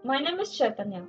My name is Chaitanya,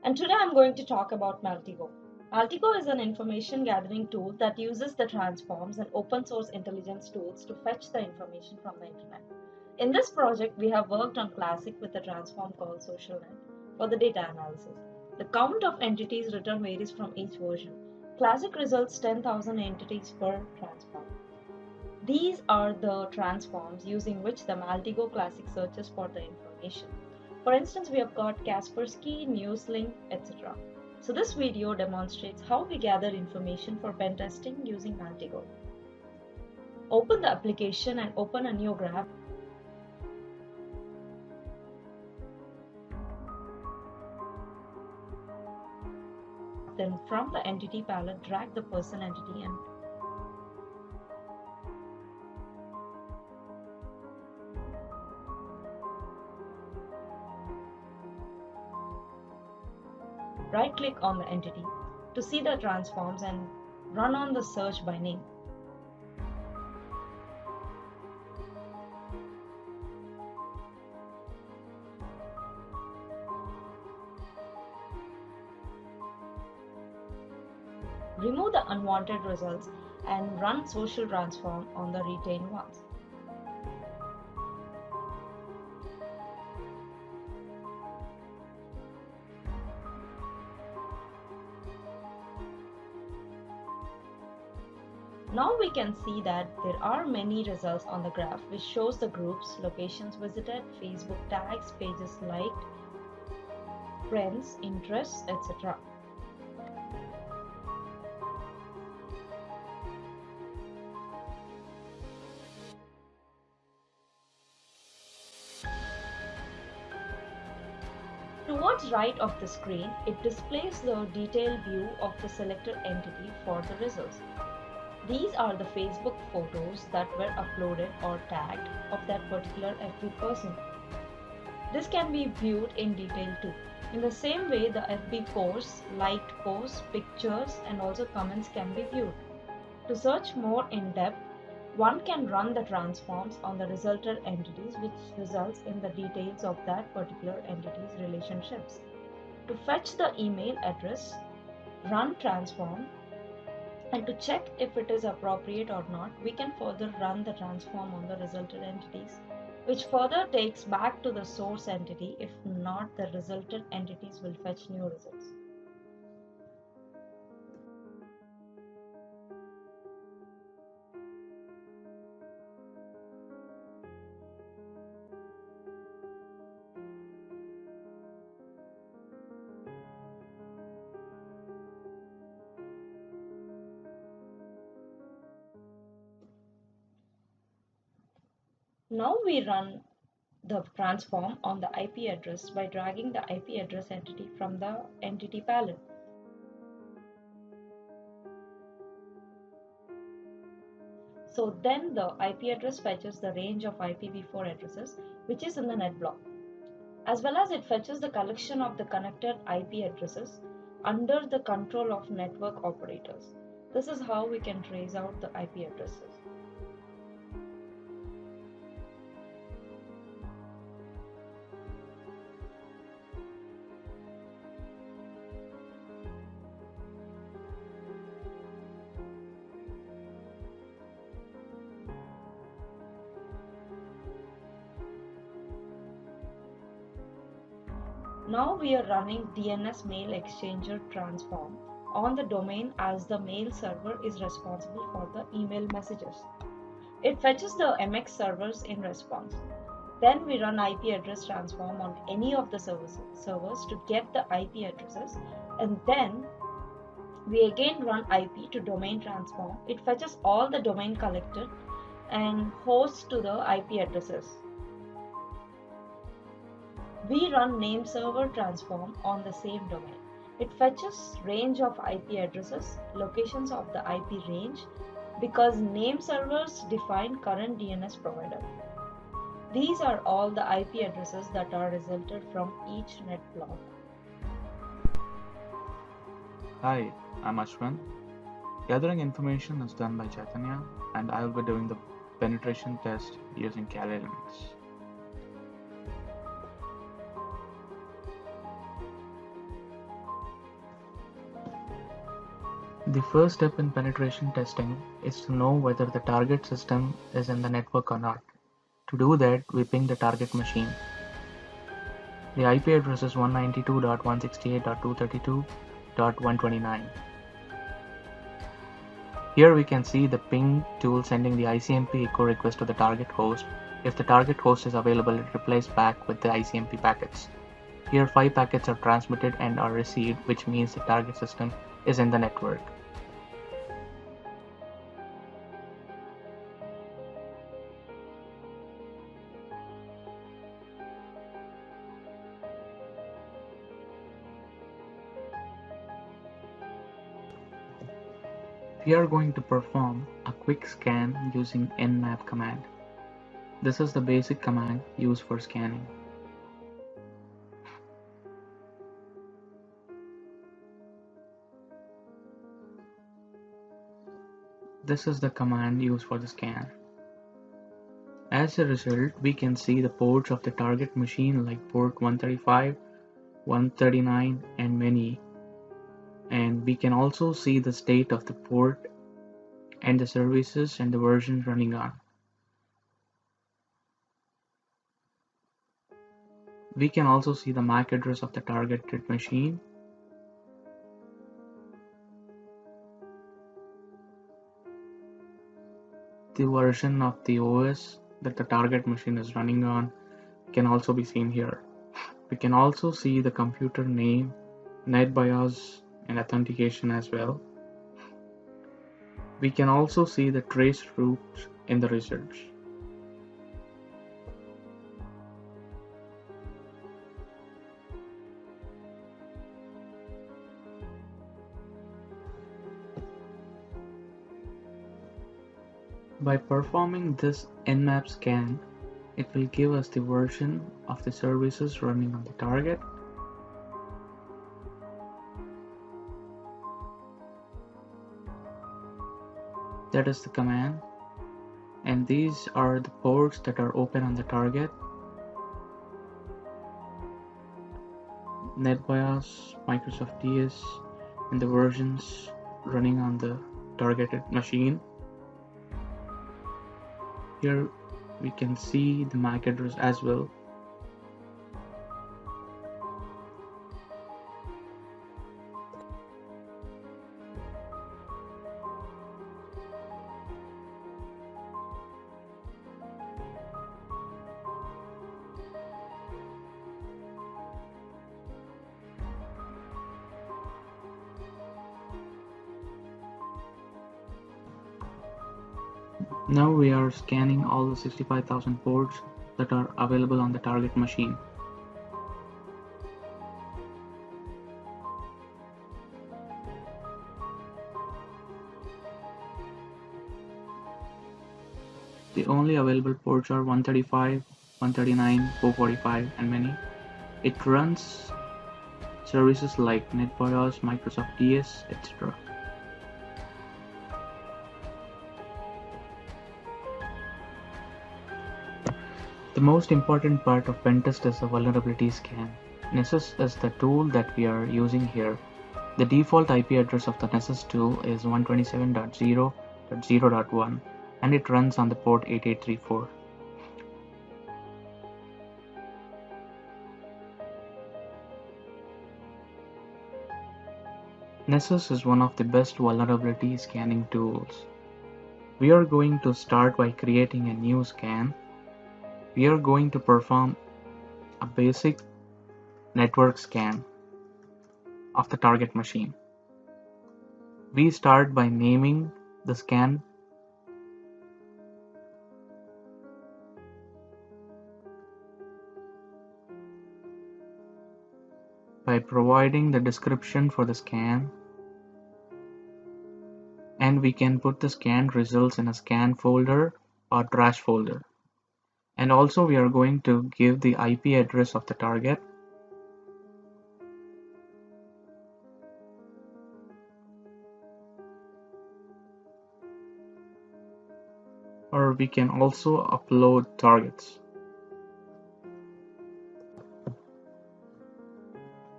and today I'm going to talk about Maltego. Maltego is an information gathering tool that uses the transforms and open source intelligence tools to fetch the information from the internet. In this project, we have worked on Classic with a transform called SocialNet for the data analysis. The count of entities written varies from each version. Classic results 10,000 entities per transform. These are the transforms using which the Maltego Classic searches for the information. For instance, we have got Kaspersky, Newslink, etc. So this video demonstrates how we gather information for pen testing using Maltego. Open the application and open a new graph. Then from the entity palette, drag the person entity and right-click on the entity to see the transforms and run on the search by name. Remove the unwanted results and run social transform on the retained ones. Now we can see that there are many results on the graph which shows the groups, locations visited, Facebook tags, pages liked, friends, interests, etc. Towards right of the screen, it displays the detailed view of the selected entity for the results. These are the Facebook photos that were uploaded or tagged of that particular FB person. This can be viewed in detail too. In the same way, the FB posts, liked posts, pictures and also comments can be viewed. To search more in depth, one can run the transforms on the resulted entities, which results in the details of that particular entity's relationships. To fetch the email address, run transform, and to check if it is appropriate or not, we can further run the transform on the resulted entities, which further takes back to the source entity. If not, the resulted entities will fetch new results. Now we run the transform on the IP address by dragging the IP address entity from the entity palette. So then the IP address fetches the range of IPv4 addresses which is in the net block, as well as it fetches the collection of the connected IP addresses under the control of network operators. This is how we can trace out the IP addresses. Now we are running DNS mail exchanger transform on the domain, as the mail server is responsible for the email messages. It fetches the MX servers in response. Then we run IP address transform on any of the servers to get the IP addresses, and then we again run IP to domain transform. It fetches all the domain collected and hosts to the IP addresses. We run name server transform on the same domain. It fetches range of IP addresses, locations of the IP range, because name servers define current DNS provider. These are all the IP addresses that are resulted from each net block. Hi, I'm Ashwin. Gathering information is done by Chaitanya, and I will be doing the penetration test using Kali Linux. The first step in penetration testing is to know whether the target system is in the network or not. To do that, we ping the target machine. The IP address is 192.168.232.129. Here we can see the ping tool sending the ICMP echo request to the target host. If the target host is available, it replies back with the ICMP packets. Here 5 packets are transmitted and are received, which means the target system is in the network. We are going to perform a quick scan using nmap command. This is the basic command used for scanning. This is the command used for the scan. As a result, we can see the ports of the target machine like port 135, 139 and many. And we can also see the state of the port and the services and the version running on. We can also see the MAC address of the targeted machine. The version of the OS that the target machine is running on can also be seen here. We can also see the computer name, NetBIOS and authentication as well. We can also see the trace routes in the results. By performing this nmap scan, it will give us the version of the services running on the target, that is the command, and these are the ports that are open on the target: NetBIOS, Microsoft DS, and the versions running on the targeted machine. Here we can see the MAC address as well. Now we are scanning all the 65,000 ports that are available on the target machine. The only available ports are 135, 139, 445 and many. It runs services like NetBIOS, Microsoft DS, etc. The most important part of pentest is the vulnerability scan. Nessus is the tool that we are using here. The default IP address of the Nessus tool is 127.0.0.1 and it runs on the port 8834. Nessus is one of the best vulnerability scanning tools. We are going to start by creating a new scan. We are going to perform a basic network scan of the target machine. We start by naming the scan. By providing the description for the scan, and we can put the scan results in a scan folder or trash folder. And also we are going to give the IP address of the target. Or we can also upload targets.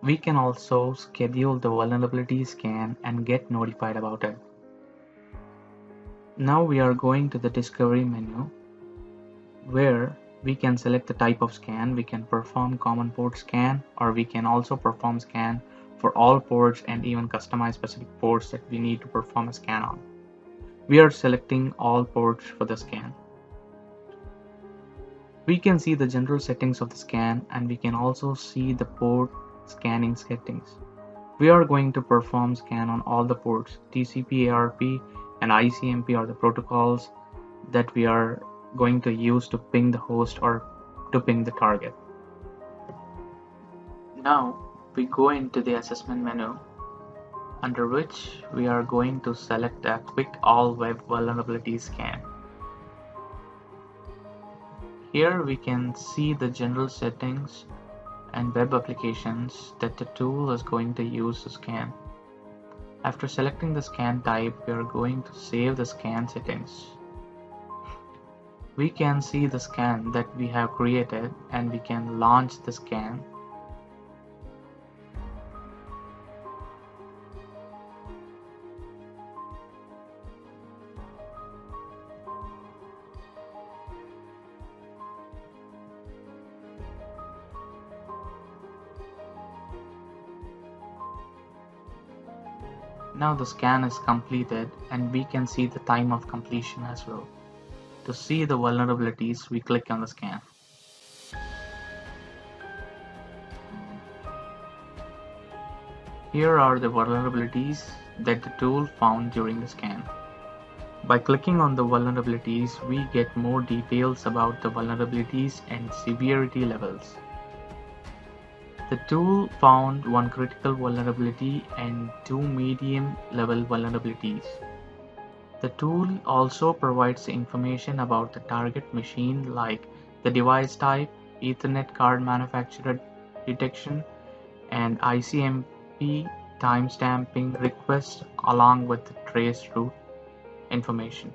We can also schedule the vulnerability scan and get notified about it. Now we are going to the discovery menu where we can select the type of scan. We can perform common port scan, or we can also perform scan for all ports and even customize specific ports that we need to perform a scan on. We are selecting all ports for the scan. We can see the general settings of the scan, and we can also see the port scanning settings. We are going to perform scan on all the ports. TCP, ARP, and ICMP are the protocols that we are going to use to ping the host or to ping the target. Now we go into the assessment menu, under which we are going to select a quick all web vulnerability scan. Here we can see the general settings and web applications that the tool is going to use to scan. After selecting the scan type, we are going to save the scan settings. We can see the scan that we have created, and we can launch the scan. Now the scan is completed, and we can see the time of completion as well. To see the vulnerabilities, we click on the scan. Here are the vulnerabilities that the tool found during the scan. By clicking on the vulnerabilities, we get more details about the vulnerabilities and severity levels. The tool found one critical vulnerability and two medium-level vulnerabilities. The tool also provides information about the target machine, like the device type, Ethernet card manufacturer detection, and ICMP timestamping request, along with the trace route information.